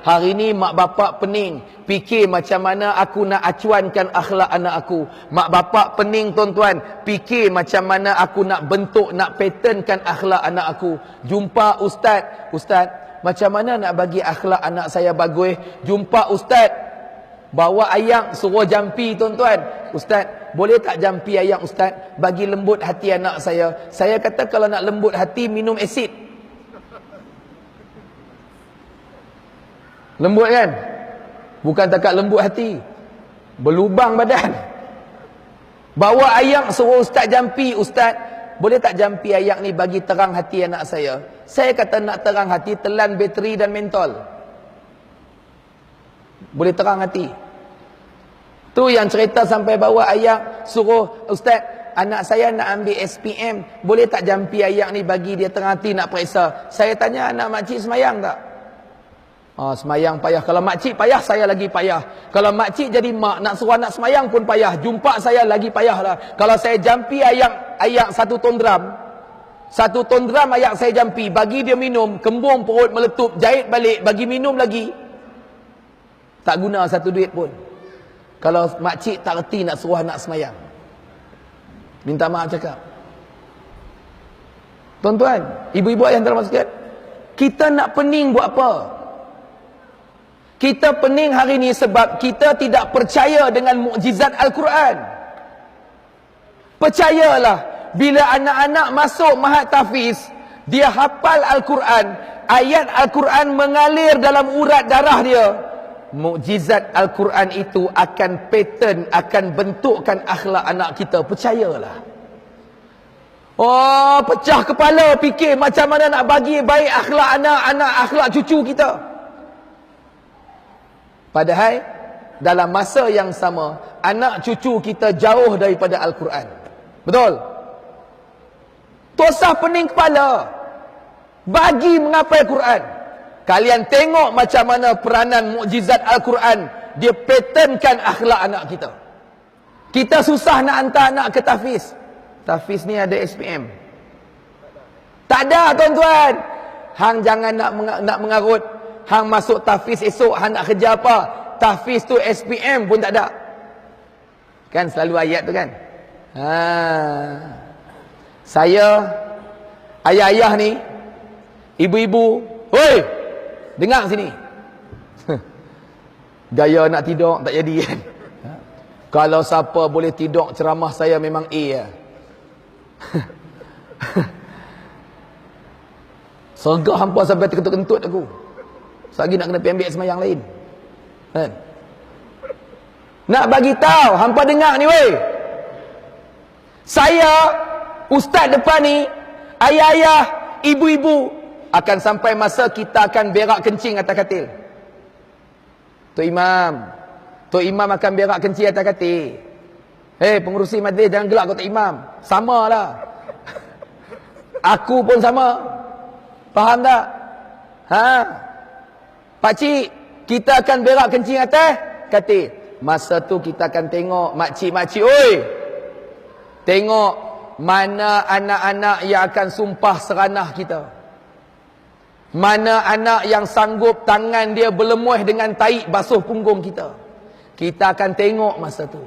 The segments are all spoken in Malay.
Hari ni mak bapak pening fikir macam mana aku nak acuankan akhlak anak aku. Mak bapak pening tuan-tuan fikir macam mana aku nak bentuk, nak patternkan akhlak anak aku. Jumpa ustaz, ustaz, macam mana nak bagi akhlak anak saya bagus? Jumpa ustaz, bawa ayam suruh jampi tuan-tuan. Ustaz, boleh tak jampi ayam ustaz? Bagi lembut hati anak saya. Saya kata kalau nak lembut hati minum asid. Lembut kan? Bukan takat lembut hati, berlubang badan. Bawa ayam suruh ustaz jampi. Ustaz, boleh tak jampi ayam ni bagi terang hati anak saya? Saya kata nak terang hati, telan bateri dan mentol. Boleh terang hati. Tu yang cerita sampai bawa ayam suruh ustaz, anak saya nak ambil SPM, boleh tak jampi ayam ni bagi dia terang hati nak periksa? Saya tanya, anak makcik semayang tak? Semayang payah. Kalau makcik payah, saya lagi payah. Kalau makcik jadi mak, nak suruh anak semayang pun payah. Jumpa saya lagi payah lah. Kalau saya jampi ayak 1 ton dram, 1 ton dram ayak saya jampi, bagi dia minum, kembung perut meletup, jahit balik, bagi minum lagi, tak guna 1 duit pun. Kalau makcik tak reti nak suruh anak semayang, minta maaf cakap. Tuan-tuan, ibu-ibu yang termasuk, kita nak pening buat apa? Kita pening hari ni sebab kita tidak percaya dengan mukjizat Al-Quran. Percayalah, bila anak-anak masuk Mahat Tahfiz, dia hafal Al-Quran, ayat Al-Quran mengalir dalam urat darah dia, mukjizat Al-Quran itu akan pattern, akan bentukkan akhlak anak kita. Percayalah. Pecah kepala fikir macam mana nak bagi baik akhlak anak-anak, akhlak cucu kita. Padahal dalam masa yang sama, anak cucu kita jauh daripada Al-Quran. Betul? Tosah pening kepala bagi menghafal Quran. Kalian tengok macam mana peranan mukjizat Al-Quran, dia patternkan akhlak anak kita. Kita susah nak hantar anak ke tahfiz. Tahfiz ni ada SPM. Tak ada tuan-tuan. Hang jangan nak mengarut. Hang masuk tahfiz esok, hang nak kerja apa? Tahfiz tu SPM pun tak ada. Kan selalu ayat tu kan? Saya, ayah-ayah ni, ibu-ibu, hoi, dengar sini. Gaya nak tidur tak jadi kan? Kalau siapa boleh tidur ceramah saya memang A lah. Sergah hampa sampai terkentut-kentut aku. Lagi nak kena pergi ambil semayang lain kan? Nak bagi tahu hampa dengar ni weh, saya ustaz depan ni, ayah-ayah, ibu-ibu, akan sampai masa kita akan berak kencing atas katil. Tok Imam akan berak kencing atas katil. Pengurusi majlis jangan gelak kau Tok Imam. Samalah. Aku pun sama. Faham tak? Pakcik, kita akan berak kencing atas katil. Masa tu kita akan tengok makcik-makcik, oi, tengok mana anak-anak yang akan sumpah seranah kita. Mana anak yang sanggup tangan dia berlemuh dengan taik basuh punggung kita. Kita akan tengok masa tu.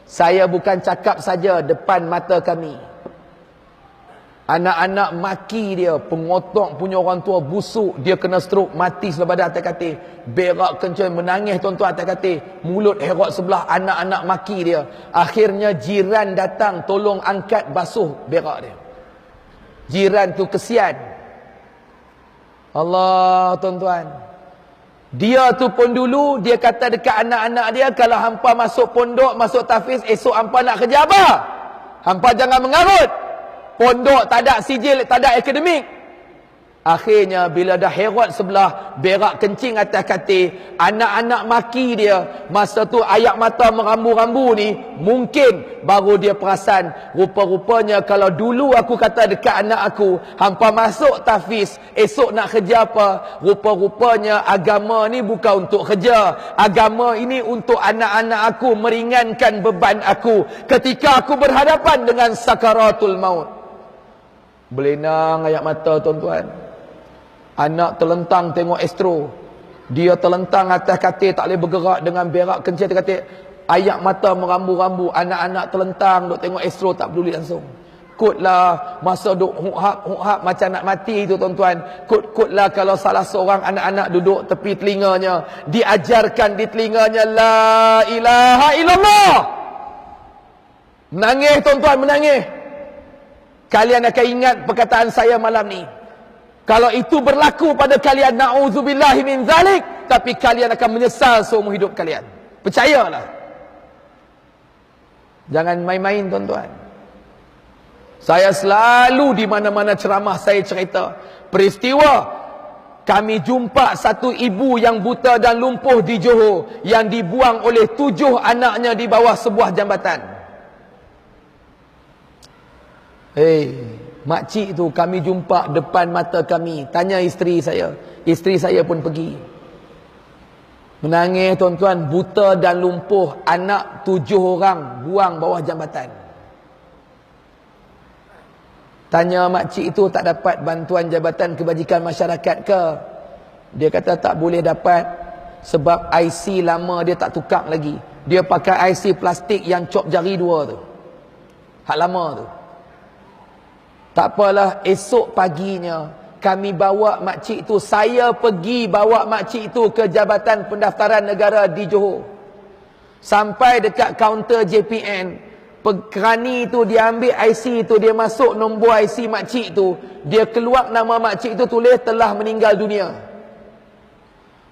Saya bukan cakap saja depan mata kami. Anak-anak maki dia, pengotok punya orang tua busuk, dia kena stroke, mati sebelah badan atas katil. Berak kencing, menangis tuan-tuan atas katil. Mulut herot sebelah, anak-anak maki dia. Akhirnya jiran datang tolong angkat basuh berak dia. Jiran tu kesian. Allah tuan-tuan. Dia tu pun dulu, dia kata dekat anak-anak dia, kalau hampa masuk pondok, masuk tahfiz, esok hampa nak kerja apa? Hampa jangan mengarut. Pondok tak ada sijil, tak ada akademik. Akhirnya bila dah herot sebelah, berak kencing atas katil, anak-anak maki dia. Masa tu ayak mata merambu-rambu ni, mungkin baru dia perasan, rupa-rupanya kalau dulu aku kata dekat anak aku, hampa masuk tahfiz, esok nak kerja apa? Rupa-rupanya agama ni bukan untuk kerja. Agama ini untuk anak-anak aku, meringankan beban aku ketika aku berhadapan dengan sakaratul maut. Belenang ayak mata tuan-tuan. Anak terlentang tengok astro. Dia terlentang atas katil, tak boleh bergerak dengan berak kencing atas katil. Ayak mata merambu-rambu, anak-anak terlentang duk tengok Astro, tak peduli langsung. Kutlah masa duk huk-hap macam nak mati tu tuan-tuan. Kutlah kalau salah seorang anak-anak duduk tepi telinganya, diajarkan di telinganya la ilaha illallah. Menangis tuan-tuan, menangis. Kalian akan ingat perkataan saya malam ni. Kalau itu berlaku pada kalian, na'udzubillahi min zalik, tapi kalian akan menyesal seumur hidup kalian. Percayalah. Jangan main-main tuan-tuan. Saya selalu di mana-mana ceramah saya cerita peristiwa kami jumpa satu ibu yang buta dan lumpuh di Johor yang dibuang oleh 7 anaknya di bawah sebuah jambatan. Makcik tu kami jumpa depan mata kami. Tanya isteri saya. Isteri saya pun pergi. Menangis tuan-tuan, buta dan lumpuh, anak 7 orang buang bawah jambatan. Tanya makcik itu tak dapat bantuan Jabatan Kebajikan Masyarakat ke? Dia kata tak boleh dapat sebab IC lama dia tak tukar lagi. Dia pakai IC plastik yang cop jari 2 tu. Hak lama tu. Tak apalah, esok paginya kami bawa makcik tu, saya pergi bawa makcik tu ke Jabatan Pendaftaran Negara di Johor. Sampai dekat kaunter JPN, kerani tu dia ambil IC tu, dia masuk nombor IC makcik tu, dia keluar nama makcik tu, tulis telah meninggal dunia.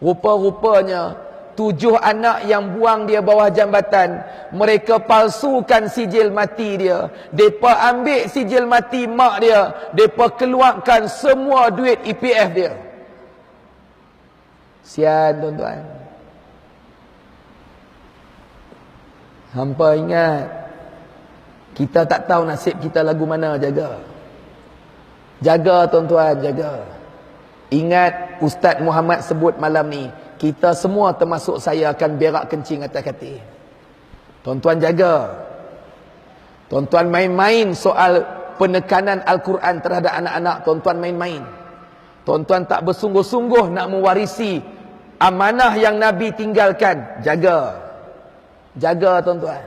Rupa-rupanya 7 anak yang buang dia bawah jambatan, mereka palsukan sijil mati dia. Depa ambil sijil mati mak dia, depa keluarkan semua duit EPF dia. Sian tuan-tuan. Hampa ingat, kita tak tahu nasib kita lagu mana. Jaga. Jaga tuan-tuan, jaga. Ingat Ustaz Muhammad sebut malam ni, kita semua termasuk saya akan berak kencing atas katil. Tuan-tuan jaga. Tuan-tuan main-main soal penekanan Al-Quran terhadap anak-anak. Tuan-tuan main-main. Tuan-tuan tak bersungguh-sungguh nak mewarisi amanah yang Nabi tinggalkan. Jaga. Jaga tuan-tuan.